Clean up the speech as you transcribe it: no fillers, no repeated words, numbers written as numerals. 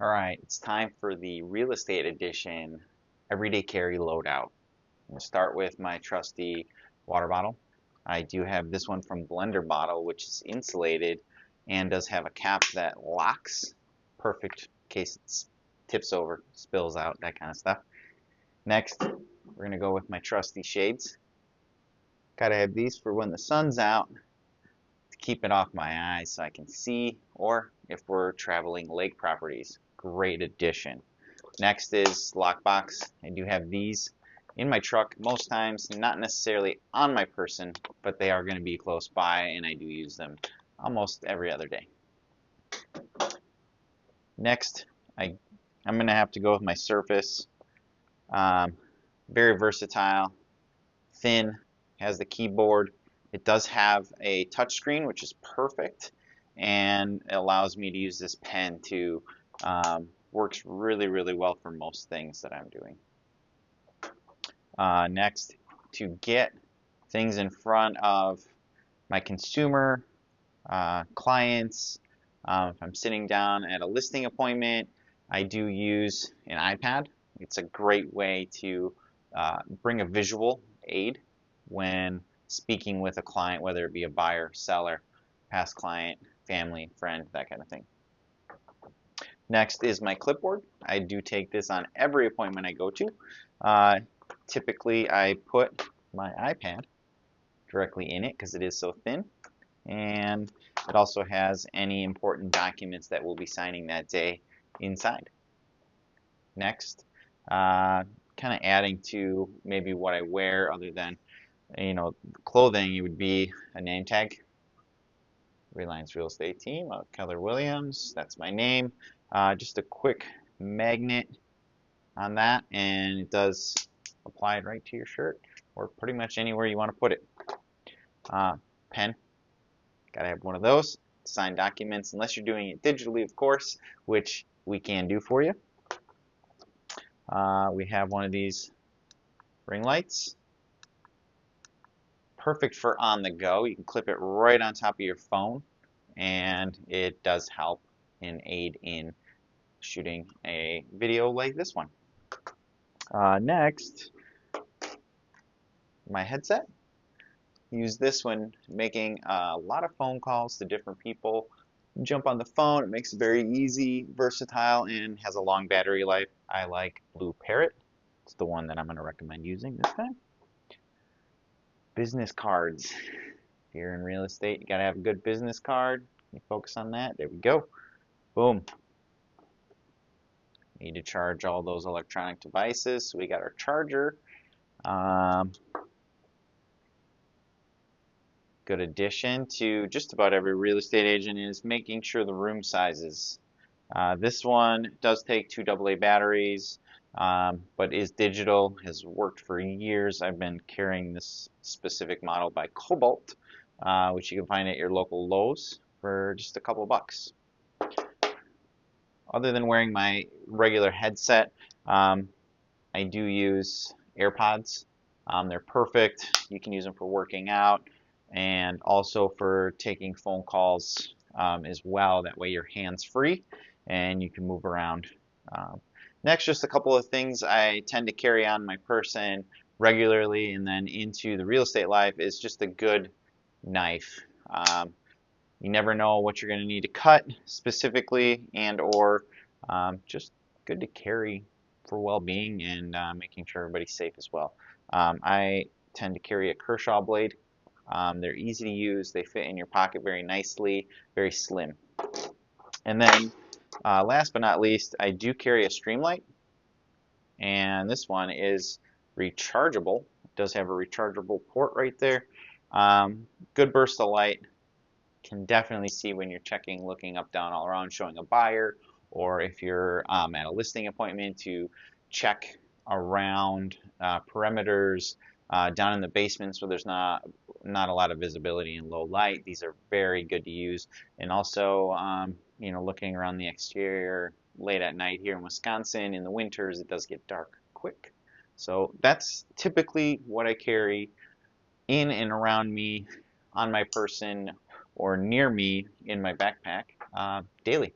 Alright, it's time for the real estate edition everyday carry loadout. I'm going to start with my trusty water bottle. I do have this one from Blender Bottle, which is insulated and does have a cap that locks. Perfect in case it tips over, spills out, that kind of stuff. Next, we're going to go with my trusty shades. Gotta have these for when the sun's out to keep it off my eyes so I can see, or if we're traveling lake properties. Great addition. Next is lockbox. I do have these in my truck most times, not necessarily on my person, but they are going to be close by, and I do use them almost every other day. Next, I'm going to have to go with my Surface. Very versatile, thin, has the keyboard. It does have a touchscreen, which is perfect, and it allows me to use this pen to works really, really well for most things that I'm doing. Next, to get things in front of my consumer clients, if I'm sitting down at a listing appointment, I do use an iPad. It's a great way to bring a visual aid when speaking with a client, whether it be a buyer, seller, past client, family, friend, that kind of thing. Next is my clipboard. I do take this on every appointment I go to. Typically, I put my iPad directly in it because it is so thin, and it also has any important documents that we'll be signing that day inside. Next, kind of adding to maybe what I wear other than clothing, it would be a name tag. Reliance Real Estate Team, Keller Williams, that's my name. Just a quick magnet on that, and it does apply it right to your shirt or pretty much anywhere you want to put it. Pen, gotta have one of those to sign documents, unless you're doing it digitally, of course, which we can do for you. We have one of these ring lights. Perfect for on the go. You can clip it right on top of your phone, and it does help and aid in shooting a video like this one. Next, my headset. Use this when making a lot of phone calls to different people. Jump on the phone. It makes it very easy, versatile, and has a long battery life. I like Blue Parrot. It's the one that I'm going to recommend using this time. Business cards. If you're in real estate, you got to have a good business card. You focus on that. There we go. Boom. Need to charge all those electronic devices. So we got our charger. Good addition to just about every real estate agent is making sure the room sizes. This one does take 2 AA batteries, but is digital, has worked for years. I've been carrying this specific model by Cobalt, which you can find at your local Lowe's for just a couple bucks. Other than wearing my regular headset, I do use Airpods. They're perfect. You can use them for working out and also for taking phone calls as well. That way you're hands-free and you can move around. Next, just a couple of things I tend to carry on my person regularly and then into the real estate life is just a good knife. You never know what you're going to need to cut specifically, and or just good to carry for well-being and making sure everybody's safe as well. I tend to carry a Kershaw blade. They're easy to use. They fit in your pocket very nicely, very slim. And then last but not least, I do carry a Streamlight, and this one is rechargeable. It does have a rechargeable port right there. Good burst of light. Can definitely see when you're checking, looking up, down, all around, showing a buyer, or if you're at a listing appointment to check around perimeters down in the basements where there's not a lot of visibility in low light. These are very good to use, and also looking around the exterior late at night here in Wisconsin in the winters, it does get dark quick. So that's typically what I carry in and around me, on my person, or near me in my backpack daily.